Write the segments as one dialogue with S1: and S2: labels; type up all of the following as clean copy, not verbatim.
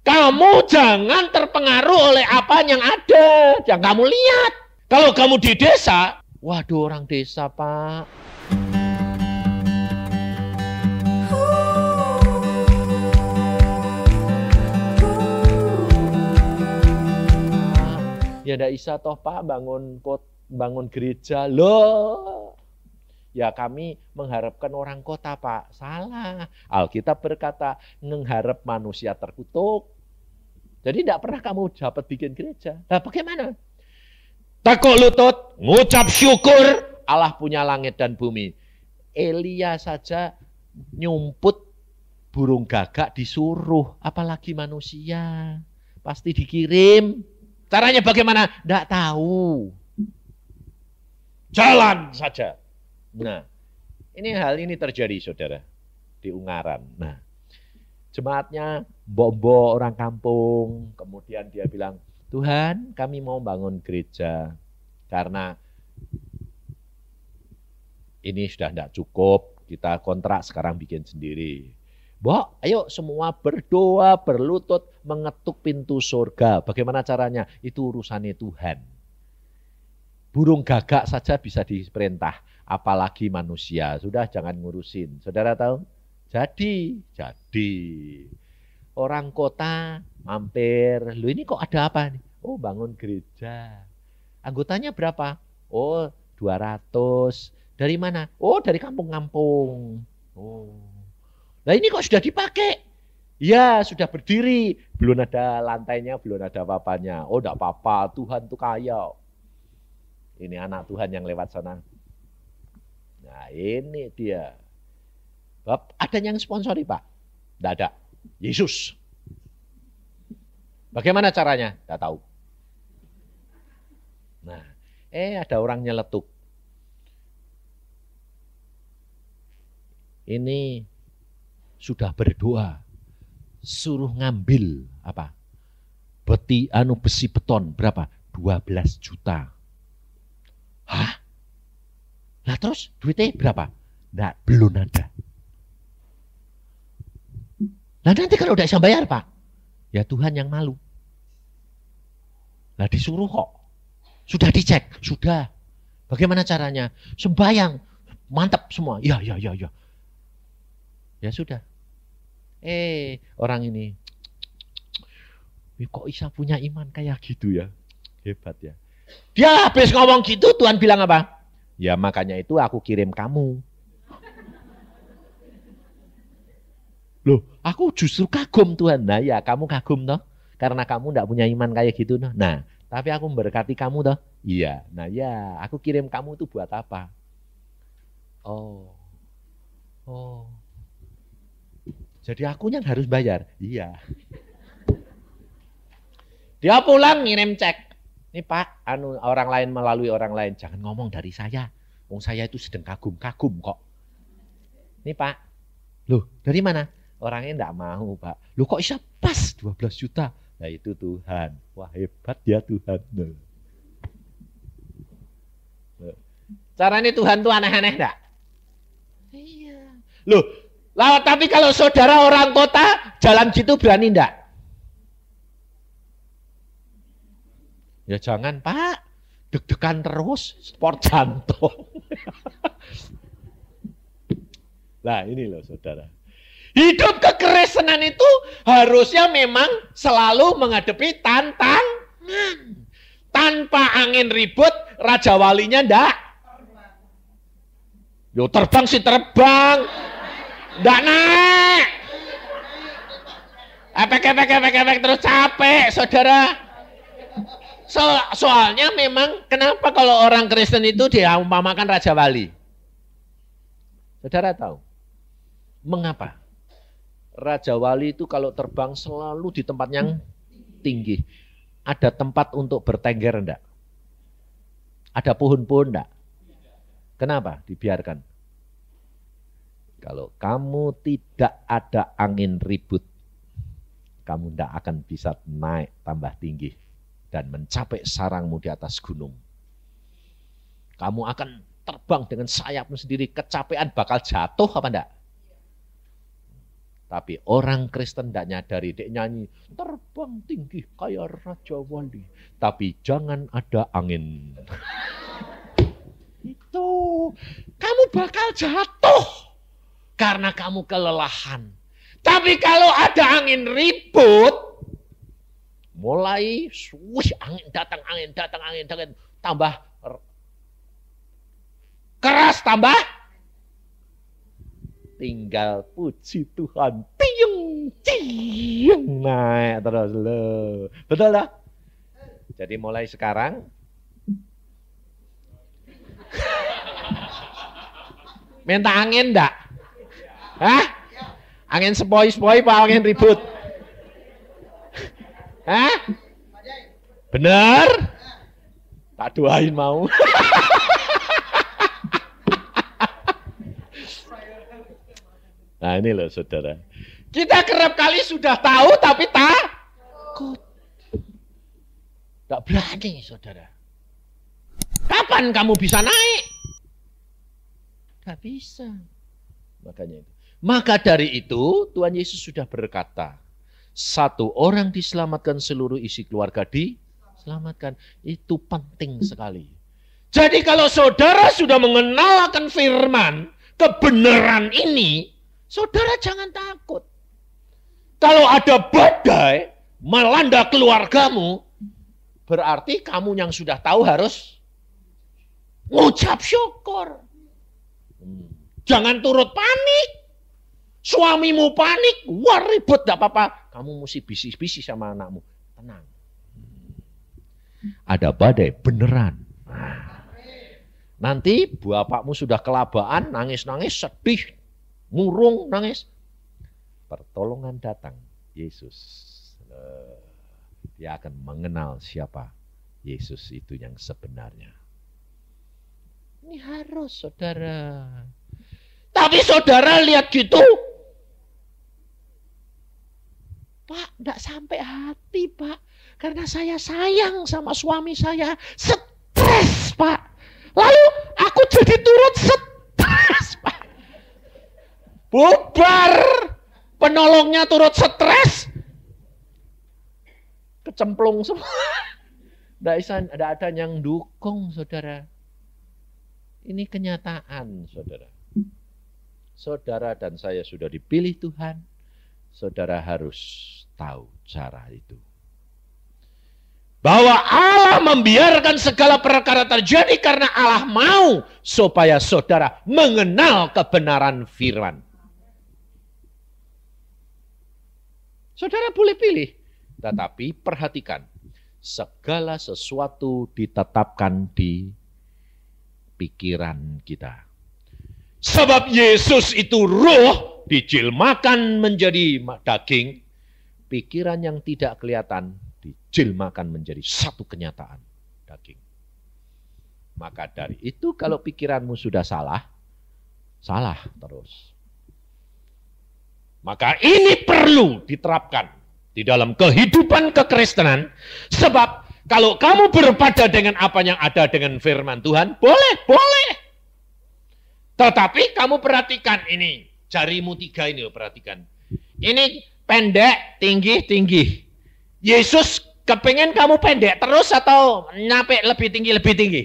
S1: Kamu jangan terpengaruh oleh apa yang ada, yang kamu lihat. Kalau kamu di desa, waduh orang desa Pak. Ya ndak bisa toh Pak bangun gereja. Loh. Ya kami mengharapkan orang kota Pak. Salah. Alkitab berkata mengharap manusia terkutuk. Jadi tidak pernah kamu dapat bikin gereja. Nah bagaimana? Tekuk lutut, ngucap syukur. Allah punya langit dan bumi. Elia saja nyumput burung gagak disuruh. Apalagi manusia. Pasti dikirim. Caranya bagaimana? Tidak tahu. Jalan saja. Nah, hal ini terjadi saudara di Ungaran. Nah, jemaatnya mbok-mbok orang kampung, kemudian dia bilang, Tuhan kami mau bangun gereja karena ini sudah tidak cukup, kita kontrak sekarang bikin sendiri. Mbok, ayo semua berdoa, berlutut, mengetuk pintu surga. Bagaimana caranya? Itu urusannya Tuhan. Burung gagak saja bisa diperintah. Apalagi manusia, sudah jangan ngurusin. Saudara tahu? Jadi orang kota mampir, lu ini kok ada apa nih? Oh bangun gereja. Anggotanya berapa? Oh 200. Dari mana? Oh dari kampung-kampung. Oh. Nah ini kok sudah dipakai? Ya sudah berdiri, belum ada lantainya, belum ada apa-apanya. Oh enggak apa-apa, Tuhan tuh kaya. Ini anak Tuhan yang lewat sana. Nah ini dia. Ada yang sponsori Pak? Tidak ada. Yesus. Bagaimana caranya? Tidak tahu. Nah, ada orang nyeletuk. Ini sudah berdoa. Suruh ngambil apa? Besi beton berapa? 12 juta. Hah? Nah terus duitnya berapa? Nggak, belum ada. Nah nanti kalau udah bisa bayar Pak, ya Tuhan yang malu. Nah disuruh kok. Sudah dicek, sudah. Bagaimana caranya? Sembayang, mantap semua. Ya. Ya sudah. Orang ini, kok Isa punya iman kayak gitu ya? Hebat ya. Dia habis ngomong gitu, Tuhan bilang apa? Ya makanya itu aku kirim kamu. Loh, aku justru kagum Tuhan. Nah ya kamu kagum toh. Karena kamu enggak punya iman kayak gitu toh. Nah, tapi aku memberkati kamu toh. Iya. Nah ya, aku kirim kamu itu buat apa? Oh. Jadi aku yang harus bayar. Iya. Dia pulang ngirim cek. Ini Pak, orang lain melalui orang lain. Jangan ngomong dari saya. Wong saya itu sedang kagum-kagum kok. Ini Pak. Loh, dari mana? Orangnya enggak mau Pak. Loh kok bisa pas 12 juta? Nah itu Tuhan. Wah hebat ya Tuhan. Caranya Tuhan tuh aneh-aneh enggak? Iya. Loh, tapi kalau saudara orang kota jalan gitu berani enggak? Ya jangan Pak, deg-degan terus, sport jantung. Nah ini loh saudara. Hidup kekristenan itu harusnya memang selalu menghadapi tantangan. Tanpa angin ribut, Raja Walinya enggak. Yo terbang sih terbang. Enggak naik. Efek terus capek saudara. Soalnya memang kenapa kalau orang Kristen itu diumpamakan Raja Wali? Saudara tahu? Mengapa? Raja Wali itu kalau terbang selalu di tempat yang tinggi. Ada tempat untuk bertengger enggak? Ada pohon-pohon enggak? Kenapa dibiarkan? Kalau kamu tidak ada angin ribut, kamu enggak akan bisa naik tambah tinggi dan mencapai sarangmu di atas gunung. Kamu akan terbang dengan sayapmu sendiri, kecapean bakal jatuh apa enggak? Tapi orang Kristen tidak nyadari, dia nyanyi terbang tinggi kayak Raja Wali, tapi jangan ada angin. Itu kamu bakal jatuh karena kamu kelelahan. Tapi kalau ada angin ribut, mulai angin datang, tambah keras, tambah tinggal puji Tuhan, tiung ciung naik terus loh. Betul lah. Jadi mulai sekarang minta angin enggak? Hah? Angin sepoi-sepoi apa angin ribut? Hah? Bener? Tak doain mau. Nah ini loh saudara. Kita kerap kali sudah tahu tapi takut. Tak berani saudara. Kapan kamu bisa naik? Gak bisa. Makanya itu. Maka dari itu Tuhan Yesus sudah berkata, satu orang diselamatkan, seluruh isi keluarga diselamatkan. Itu penting sekali. Jadi kalau saudara sudah mengenal akan firman, kebenaran ini, saudara jangan takut. Kalau ada badai melanda keluargamu, berarti kamu yang sudah tahu harus ngucap syukur. Jangan turut panik. Suamimu panik, wah ribut, gak apa-apa. Kamu mesti bisik-bisik sama anakmu. Tenang. Ada badai beneran. Nanti bapakmu sudah kelabaan, nangis-nangis, sedih, murung, nangis. Pertolongan datang, Yesus. Dia akan mengenal siapa Yesus itu yang sebenarnya. Ini harus saudara. Tapi saudara lihat gitu, Pak, enggak sampai hati, Pak. Karena saya sayang sama suami saya. Stres, Pak. Lalu aku jadi turut stres, Pak. Bubar. Penolongnya turut stres. Kecemplung semua. Tidak ada yang dukung, saudara. Ini kenyataan, saudara. Saudara dan saya sudah dipilih Tuhan. Saudara harus tahu cara itu. Bahwa Allah membiarkan segala perkara terjadi karena Allah mau supaya saudara mengenal kebenaran firman. Saudara boleh pilih, tetapi perhatikan, segala sesuatu ditetapkan di pikiran kita. Sebab Yesus itu roh, dijilmakan menjadi daging, pikiran yang tidak kelihatan dijilmakan menjadi satu kenyataan, daging. Maka dari itu kalau pikiranmu sudah salah, salah terus. Maka ini perlu diterapkan di dalam kehidupan kekristenan, sebab kalau kamu berpada dengan apa yang ada dengan firman Tuhan, boleh. Tetapi kamu perhatikan ini, jarimu 3 ini perhatikan. Ini pendek, tinggi. Yesus kepengen kamu pendek terus atau nyampe lebih tinggi?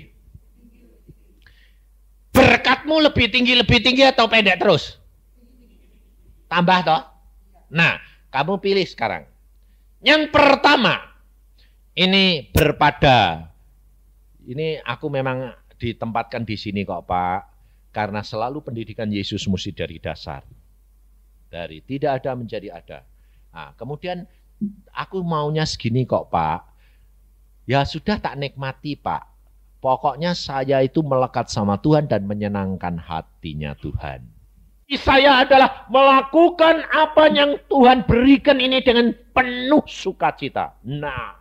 S1: Berkatmu lebih tinggi atau pendek terus? Tambah toh? Nah, kamu pilih sekarang. Yang pertama, ini berpada. Ini aku memang ditempatkan di sini kok Pak. Karena selalu pendidikan Yesus mesti dari dasar. Dari tidak ada menjadi ada. Nah, kemudian aku maunya segini kok Pak. Ya sudah tak nikmati Pak. Pokoknya saya itu melekat sama Tuhan dan menyenangkan hatinya Tuhan. Saya adalah melakukan apa yang Tuhan berikan ini dengan penuh sukacita. Nah,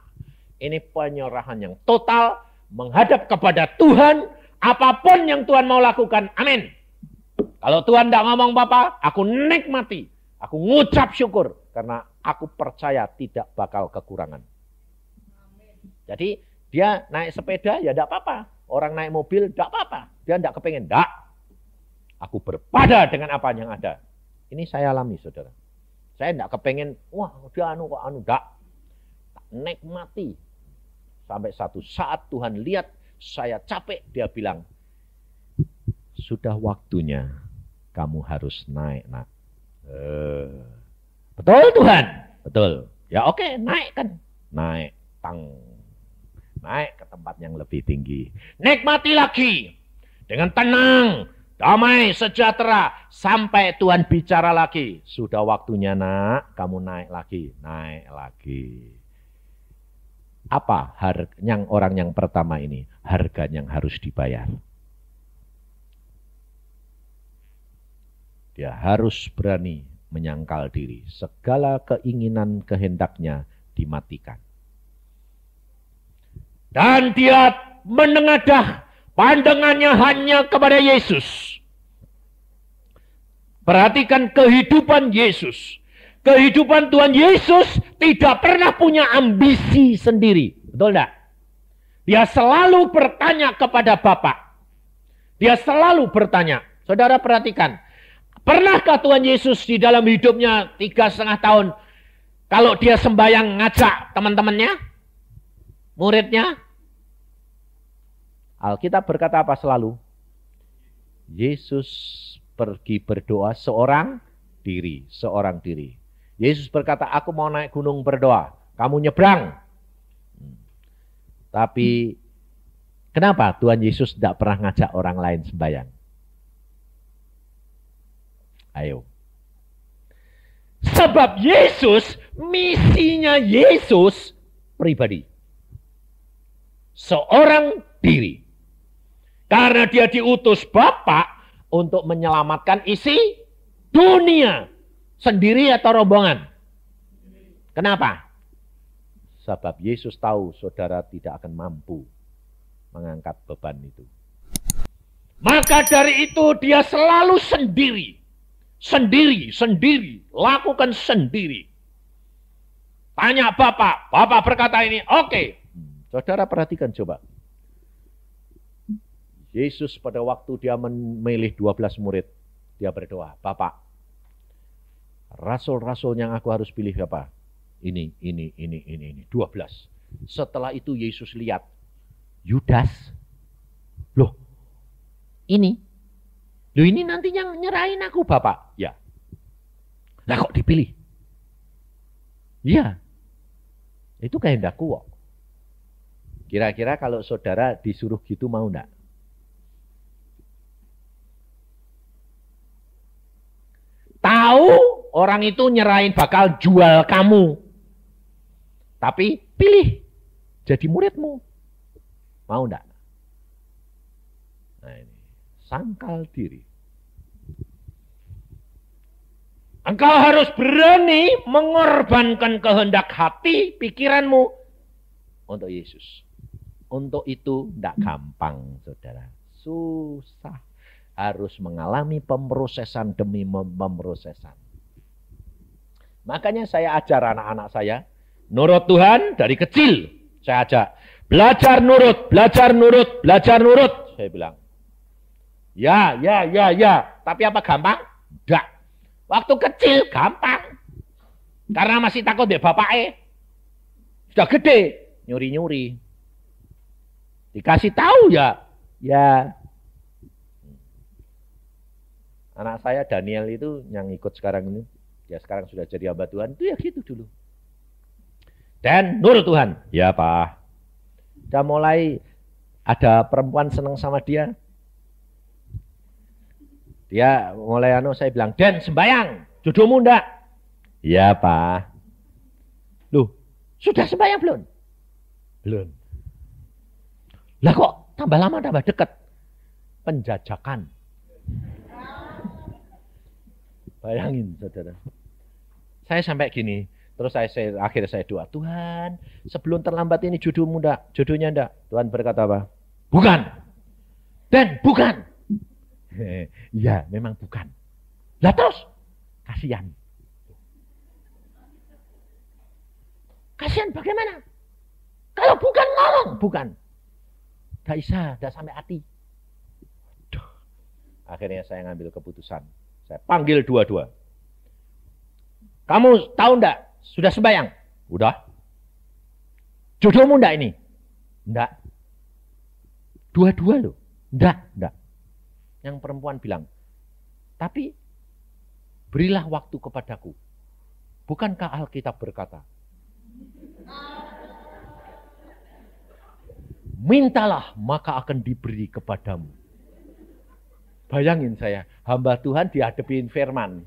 S1: ini penyerahan yang total menghadap kepada Tuhan. Apapun yang Tuhan mau lakukan, amin. Kalau Tuhan tidak ngomong apa-apa, aku nikmati. Aku ngucap syukur. Karena aku percaya tidak bakal kekurangan. Amin. Jadi dia naik sepeda ya tidak apa-apa. Orang naik mobil tidak apa-apa. Dia tidak kepengen, tidak. Aku berpada dengan apa yang ada. Ini saya alami saudara. Saya enggak kepengen, wah dia anu kok anu, enggak. Nikmati. Sampai satu saat Tuhan lihat saya capek, dia bilang, sudah waktunya kamu harus naik, nak. Betul Tuhan? Betul. Ya oke, naik kan. Naik, naik ke tempat yang lebih tinggi. Nikmati lagi. Dengan tenang, damai, sejahtera. Sampai Tuhan bicara lagi. Sudah waktunya nak, kamu naik lagi. Naik lagi. Apa yang orang yang pertama ini? Harga yang harus dibayar. Dia harus berani menyangkal diri. Segala keinginan kehendaknya dimatikan. Dan dia menengadah pandangannya hanya kepada Yesus. Perhatikan kehidupan Yesus. Kehidupan Tuhan Yesus tidak pernah punya ambisi sendiri. Betul enggak? Dia selalu bertanya kepada Bapa. Dia selalu bertanya. Saudara perhatikan. Pernahkah Tuhan Yesus di dalam hidupnya 3,5 tahun, kalau dia sembahyang ngajak teman-temannya, muridnya? Alkitab berkata apa selalu? Yesus pergi berdoa seorang diri. Yesus berkata, aku mau naik gunung berdoa, kamu nyebrang. Tapi kenapa Tuhan Yesus tidak pernah ngajak orang lain sembahyang? Ayo. Sebab Yesus, misinya Yesus pribadi. Seorang diri. Karena dia diutus Bapa untuk menyelamatkan isi dunia. Sendiri atau rombongan? Kenapa? Sebab Yesus tahu saudara tidak akan mampu mengangkat beban itu. Maka dari itu dia selalu sendiri. Sendiri. Lakukan sendiri. Tanya Bapak. Bapak berkata ini, oke. Saudara perhatikan coba. Yesus pada waktu dia memilih 12 murid. Dia berdoa, Bapak. Rasul-rasul yang aku harus pilih apa? Ini. 12. Setelah itu Yesus lihat. Yudas. Loh, ini nantinya nyerahin aku Bapak. Ya. Lah kok dipilih? Ya. Itu kehendakku kok. Kira-kira kalau saudara disuruh gitu mau enggak? Tahu orang itu nyerahin bakal jual kamu. Tapi pilih jadi muridmu. Mau enggak? Nah ini. Sangkal diri. Engkau harus berani mengorbankan kehendak hati, pikiranmu untuk Yesus. Untuk itu tidak gampang, saudara. Susah. Harus mengalami pemrosesan demi pemrosesan. Makanya saya ajar anak-anak saya, nurut Tuhan dari kecil. Saya ajak, belajar nurut. Saya bilang, ya. Tapi apa gampang? Enggak. Waktu kecil gampang. Karena masih takut ya bapaknya. Sudah gede, nyuri-nyuri. Dikasih tahu ya. Anak saya Daniel itu yang ikut sekarang ini. Ya sekarang sudah jadi hamba Tuhan. Itu ya gitu dulu. Dan nurut Tuhan. Ya Pak. Udah mulai ada perempuan senang sama dia. Dia mulai saya bilang, Dan sembayang, jodohmu enggak? Iya Pak. Loh, sudah sembayang belum? Belum. Lah kok tambah lama tambah dekat? Penjajakan. Bayangin saudara. Saya sampai gini, terus akhirnya saya doa, Tuhan, sebelum terlambat ini jodohmu enggak? Jodohnya enggak? Tuhan berkata apa? Bukan. Dan bukan. Ya, memang bukan. Lah terus, kasihan. Kasihan bagaimana? Kalau bukan ngomong, bukan. Gak bisa, gak sampai hati. Akhirnya saya ngambil keputusan. Saya panggil dua-dua. Kamu tahu enggak? Sudah sembahyang? Udah. Jodohmu enggak ini? Enggak. Dua-dua loh. Enggak. Yang perempuan bilang, tapi berilah waktu kepadaku. Bukankah Alkitab berkata, mintalah maka akan diberi kepadamu. Bayangin saya, hamba Tuhan dihadapin firman.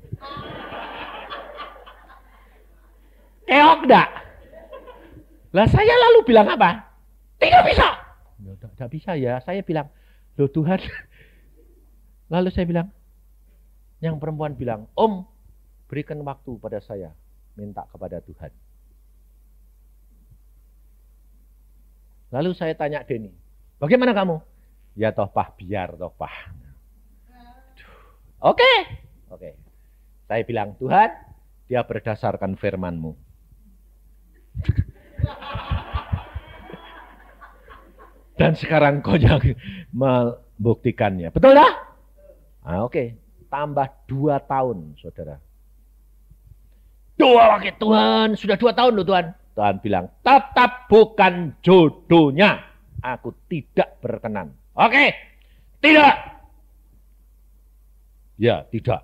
S1: Keok enggak? Lah saya lalu bilang apa? Tidak bisa. Tidak bisa ya, saya bilang, loh Tuhan. Lalu saya bilang, yang perempuan bilang, Om, berikan waktu pada saya, minta kepada Tuhan. Lalu saya tanya Denny, bagaimana kamu? Ya toh Pak, biar toh Pak. Oke. Saya bilang, Tuhan, dia berdasarkan firman-Mu. Dan sekarang kau yang membuktikannya. Betul dah? Oke. Tambah 2 tahun, saudara. Doa wakil Tuhan, sudah 2 tahun loh Tuhan. Tuhan bilang, tetap bukan jodohnya. Aku tidak berkenan. Oke, tidak. Ya, tidak.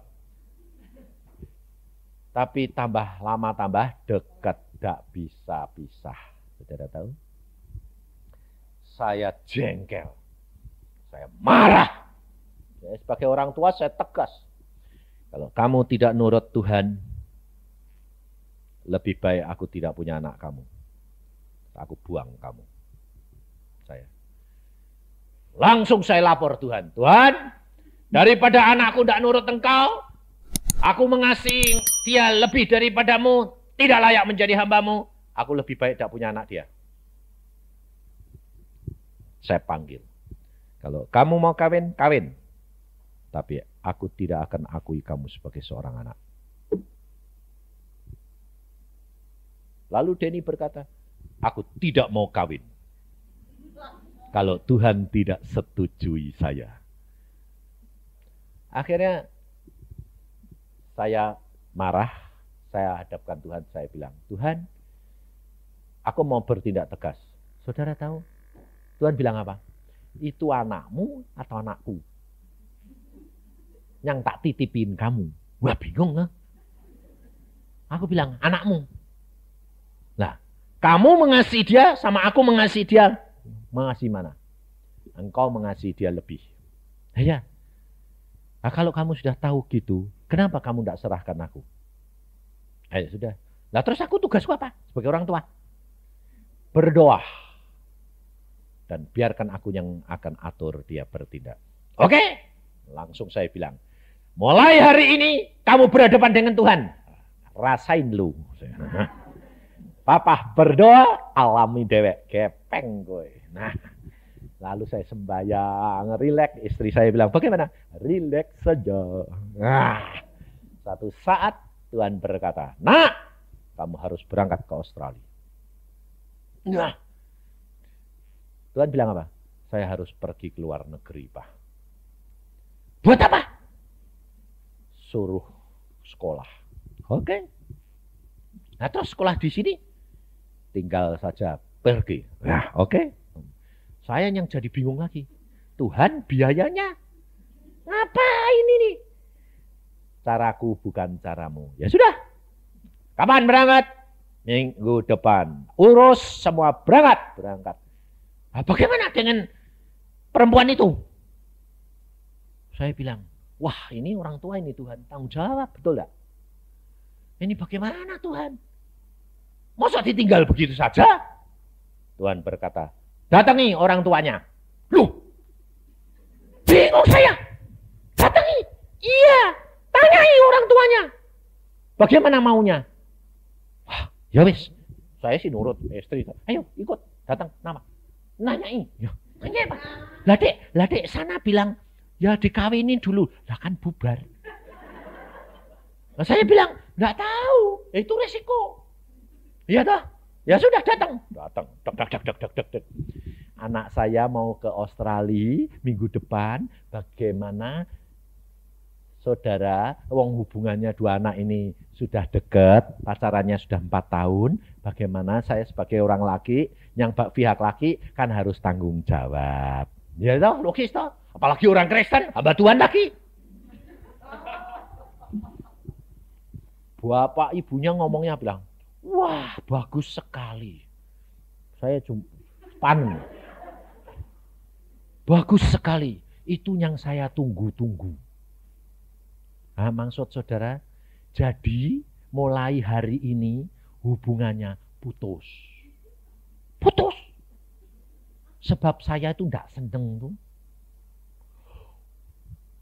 S1: Tapi tambah lama tambah dekat, tidak bisa pisah. Saudara tahu? Saya jengkel. Saya marah. Ya, sebagai orang tua saya tegas. Kalau kamu tidak nurut Tuhan, lebih baik aku tidak punya anak kamu. Aku buang kamu. Saya. Langsung saya lapor Tuhan. Tuhan, daripada anakku tidak nurut engkau, aku mengasihi dia lebih daripadamu, tidak layak menjadi hambamu, aku lebih baik tidak punya anak dia. Saya panggil. Kalau kamu mau kawin, kawin. Tapi aku tidak akan akui kamu sebagai seorang anak. Lalu Denny berkata, aku tidak mau kawin. Kalau Tuhan tidak setujui saya. Akhirnya saya marah, saya hadapkan Tuhan, saya bilang, Tuhan, aku mau bertindak tegas. Saudara tahu, Tuhan bilang apa? Itu anakmu atau anakku? Yang tak titipin kamu. Wah bingung lah. Aku bilang, anakmu. Nah, kamu mengasihi dia sama aku mengasihi dia. Mengasihi mana? Engkau mengasihi dia lebih. Ya. Nah, kalau kamu sudah tahu gitu, kenapa kamu tidak serahkan aku? Ayo sudah. Nah terus aku tugasku apa? Sebagai orang tua. Berdoa. Dan biarkan aku yang akan atur dia bertindak. Oke? Langsung saya bilang, mulai hari ini kamu berhadapan dengan Tuhan. Rasain lu. Papa berdoa, alami dewek. Gepeng gue. Nah, lalu saya sembahyang, rileks. Istri saya bilang, bagaimana? Rileks saja. Nah, satu saat Tuhan berkata, nak, kamu harus berangkat ke Australia. Nah, Tuhan bilang apa? Saya harus pergi ke luar negeri, Pak. Buat apa? Suruh sekolah. Oke. Nah, terus sekolah di sini tinggal saja pergi. Nah, oke. Saya yang jadi bingung lagi. Tuhan, biayanya ngapain ini? Caraku bukan caramu. Ya sudah. Kapan berangkat? Minggu depan. Urus semua berangkat. Nah, bagaimana dengan perempuan itu? Saya bilang, wah ini orang tua ini Tuhan. Tanggung jawab, betul enggak? Ini bagaimana Tuhan? Masa ditinggal begitu saja? Tuhan berkata, datangi orang tuanya. Loh, bingung saya. Datangi. Iya, tanyai orang tuanya. Bagaimana maunya? Wah, ya wis. Saya sih nurut istri. Ayo ikut, datang nama. Nanyai. Ya, nanya apa? Lah dek sana bilang, ya dikawinin dulu. Lah kan bubar. Nah, saya bilang, nggak tahu. Itu resiko. Iya dah. Ya sudah datang. Dek. Anak saya mau ke Australia minggu depan. Bagaimana saudara, wong hubungannya dua anak ini sudah dekat, pacarannya sudah 4 tahun, bagaimana saya sebagai orang laki, yang pihak laki kan harus tanggung jawab. Ya toh, logis toh. Apalagi orang Kristen, hamba Tuhan lagi. Bapak ibunya ngomongnya bilang, wah bagus sekali. Saya cuma panen. Bagus sekali. Itu yang saya tunggu-tunggu. Nah, maksud saudara, jadi mulai hari ini hubungannya putus. Putus. Sebab saya itu enggak seneng tuh.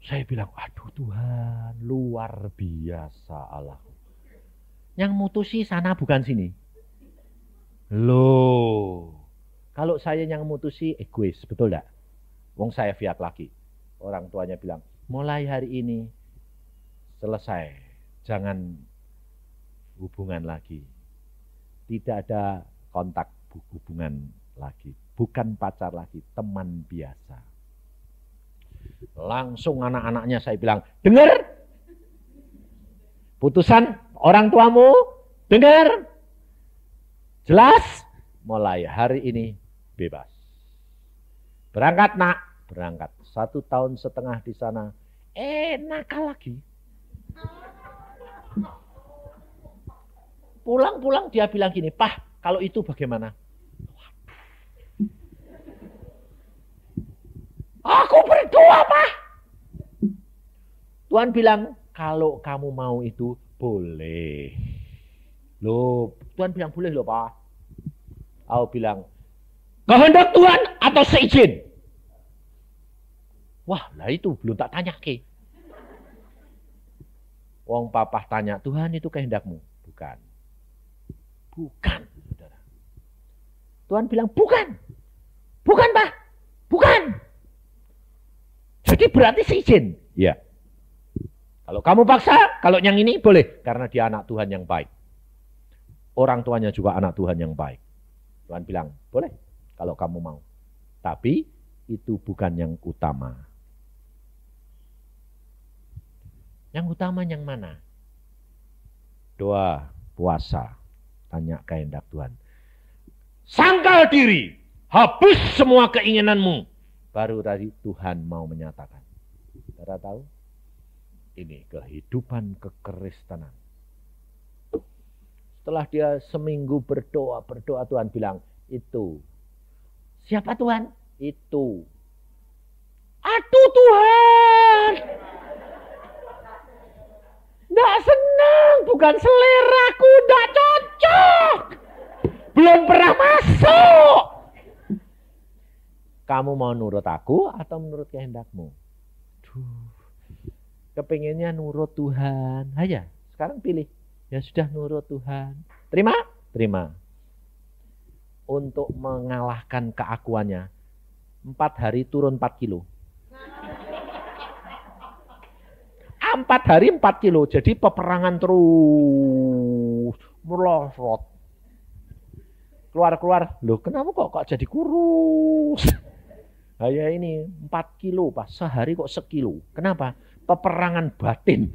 S1: Saya bilang, aduh Tuhan, luar biasa Allah. Yang mutusi sana bukan sini. Loh, kalau saya yang mutusi egois, betul enggak? Wong saya pihak laki. Orang tuanya bilang, mulai hari ini selesai, jangan hubungan lagi. Tidak ada kontak hubungan lagi. Bukan pacar lagi, teman biasa. Langsung anak-anaknya saya bilang, dengar? Putusan orang tuamu, dengar? Jelas? Mulai hari ini bebas. Berangkat nak, berangkat. 1,5 tahun di sana, nakal lagi. Pulang-pulang dia bilang gini, Pak, kalau itu bagaimana? Aku berdoa, Pak. Tuhan bilang, kalau kamu mau itu, boleh. Loh, Tuhan bilang boleh loh, Pak. Aku bilang, kehendak Tuhan atau seizin? Wah, lah itu belum tak tanya ke. Wong papa tanya, Tuhan itu kehendakmu? Bukan. Bukan, saudara. Tuhan bilang, bukan. Bukan, Pak. Bukan. Jadi berarti seizin. Ya. Kalau kamu paksa, kalau yang ini boleh. Karena dia anak Tuhan yang baik. Orang tuanya juga anak Tuhan yang baik. Tuhan bilang, boleh. Kalau kamu mau. Tapi itu bukan yang utama. Yang utama yang mana? Doa, puasa. Tanya kehendak Tuhan. Sangkal diri. Habis semua keinginanmu. Baru tadi Tuhan mau menyatakan. Saudara tahu? Ini kehidupan kekristenan. Setelah dia seminggu berdoa Tuhan bilang, itu. Siapa Tuhan? Itu. Aduh Tuhan. Nggak senang, bukan seleraku, nggak cocok. Belum pernah masuk. Kamu mau nurut aku atau menurut kehendakmu? Duh, kepengennya nurut Tuhan. Ayo, sekarang pilih. Ya sudah nurut Tuhan. Terima? Terima. Untuk mengalahkan keakuannya, 4 hari turun 4 kilo. 4 hari 4 kilo. Jadi peperangan terus melorot. Keluar-keluar. Loh kenapa kok jadi kurus? Ya ini 4 kilo Pak. Sehari kok sekilo. Kenapa? Peperangan batin.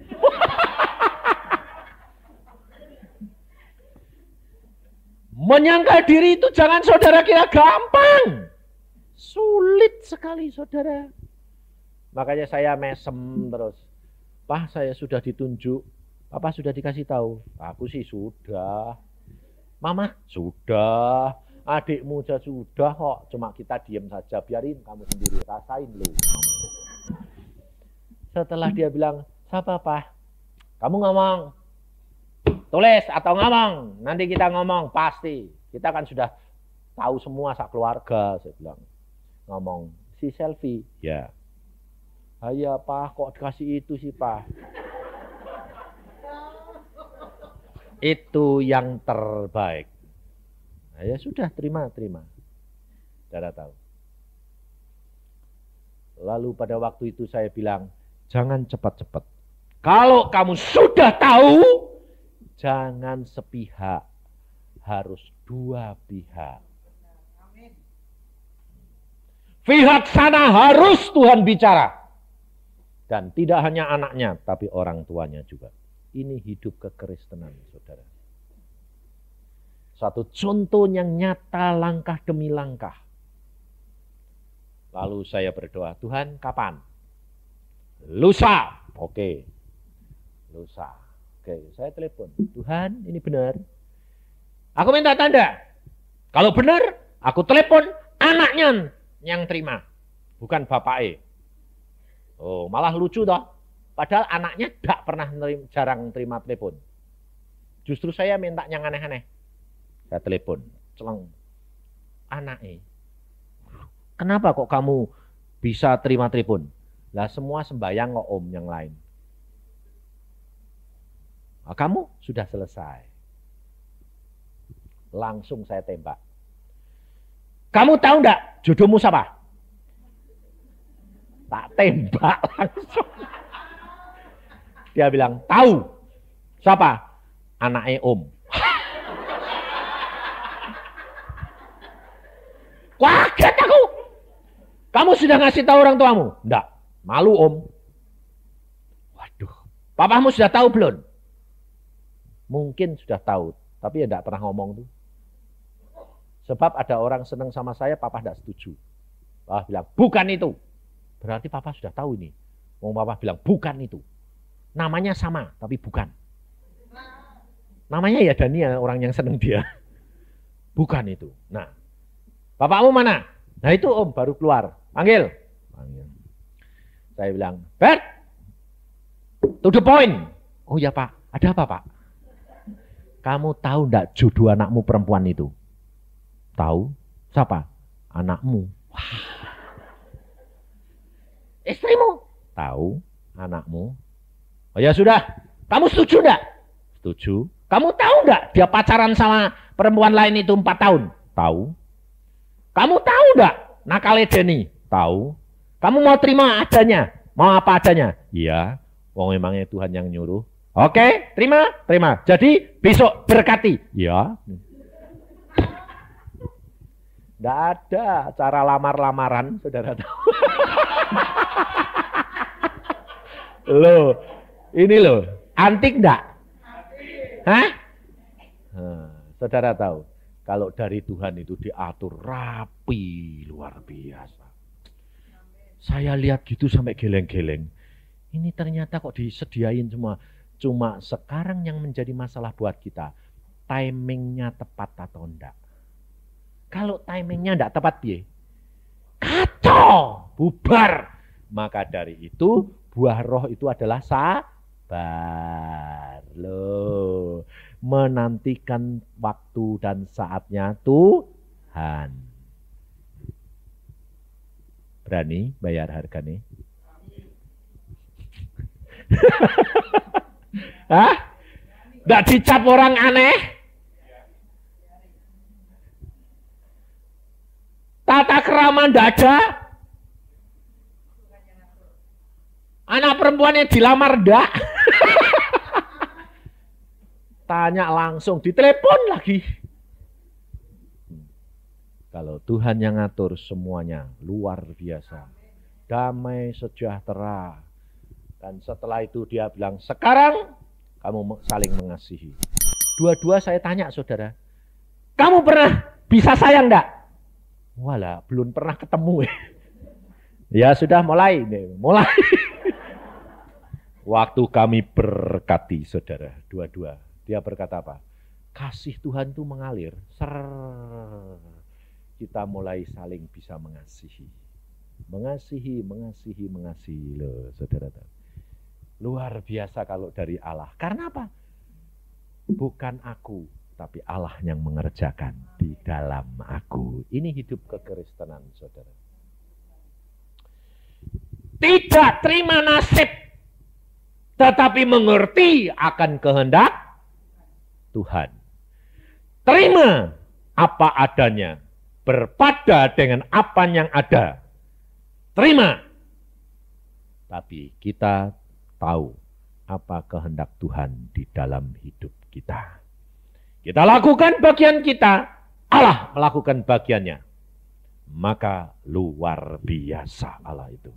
S1: Menyangkal diri itu jangan saudara kira gampang. Sulit sekali saudara. Makanya saya mesem terus. Pak, saya sudah ditunjuk. Papa sudah dikasih tahu. Aku sih sudah. Mama sudah. Adikmu sudah kok. Cuma kita diam saja. Biarin kamu sendiri. Rasain loh. Setelah dia bilang, siapa Pak? Kamu ngomong. Tulis atau ngomong. Nanti kita ngomong. Pasti. Kita kan sudah tahu semua sak keluarga. Saya bilang. Ngomong. Si selfie. Ya. Iya Pak, kok dikasih itu sih Pak? Itu yang terbaik. Nah, ya sudah, terima. Saudara tahu. Lalu pada waktu itu saya bilang, jangan cepat-cepat. Kalau kamu sudah tahu, jangan sepihak. Harus 2 pihak. Pihak sana harus Tuhan bicara. Dan tidak hanya anaknya, tapi orang tuanya juga. Ini hidup kekristenan, saudara. Satu contoh yang nyata langkah demi langkah. Lalu saya berdoa, Tuhan kapan? Lusa. Oke. Lusa. Oke, saya telepon. Tuhan, ini benar. Aku minta tanda. Kalau benar, aku telepon anaknya yang terima. Bukan bapaknya. Oh, malah lucu toh. Padahal anaknya jarang terima telepon. Justru saya minta yang aneh-aneh. Saya telepon, celeng. Anaknya. Kenapa kok kamu bisa terima telepon? Lah semua sembayang kok om yang lain. Nah, kamu sudah selesai. Langsung saya tembak. Kamu tahu enggak jodohmu siapa? Tak tembak langsung. Dia bilang, tahu. Siapa? Anaknya om. Kaget aku. Kamu sudah ngasih tahu orang tuamu? Enggak. Malu om. Waduh. Papamu sudah tahu belum? Mungkin sudah tahu. Tapi ya enggak pernah ngomong tuh. Sebab ada orang senang sama saya, papa enggak setuju. Papa bilang, bukan itu. Berarti papa sudah tahu ini. Mau papa bilang, bukan itu. Namanya sama, tapi bukan. Namanya ya Daniel, orang yang senang dia. Bukan itu. Nah, bapakmu mana? Nah itu om, baru keluar. Panggil. Saya bilang, Bert, to the point. Oh ya pak, ada apa pak? Kamu tahu enggak jodoh anakmu perempuan itu? Tahu? Siapa? Anakmu. Wah. Istrimu? Tahu, anakmu. Oh ya sudah, kamu setuju enggak? Setuju. Kamu tahu enggak dia pacaran sama perempuan lain itu 4 tahun? Tahu. Kamu tahu enggak nakalnya Denny? Tahu. Kamu mau terima adanya? Mau apa adanya? Iya, wong emangnya Tuhan yang nyuruh. Oke, terima, terima. Jadi besok berkati. Iya. Enggak ada cara lamar-lamaran, saudara tahu. Loh, ini loh, antik enggak? Hah? Nah, saudara tahu, kalau dari Tuhan itu diatur rapi, luar biasa. Saya lihat gitu sampai geleng-geleng. Ini ternyata kok disediain semua. Cuma sekarang yang menjadi masalah buat kita, timingnya tepat atau enggak. Kalau timingnya enggak tepat, piye? Kacau, bubar. Maka dari itu, buah roh itu adalah sabar. Loh, menantikan waktu dan saatnya Tuhan. Berani bayar harganya? Hah? Nggak dicap orang aneh? Tata kerama nggak ada? Anak perempuannya dilamar enggak? Tanya langsung, ditelepon lagi. Kalau Tuhan yang ngatur semuanya, luar biasa. Damai, sejahtera. Dan setelah itu dia bilang, sekarang kamu saling mengasihi. Dua-dua saya tanya saudara, kamu pernah bisa sayang enggak? Walah, belum pernah ketemu. Ya sudah mulai. Waktu kami berkati saudara, dua-dua. Dia berkata apa? Kasih Tuhan itu mengalir. Kita mulai saling bisa mengasihi. Mengasihi. Loh, saudara. Luar biasa kalau dari Allah. Karena apa? Bukan aku, tapi Allah yang mengerjakan di dalam aku. Ini hidup kekristenan, saudara. Tidak terima nasib, tetapi mengerti akan kehendak Tuhan. Terima apa adanya, berpada dengan apa yang ada. Terima. Tapi kita tahu apa kehendak Tuhan di dalam hidup kita. Kita lakukan bagian kita, Allah melakukan bagiannya. Maka luar biasa Allah itu.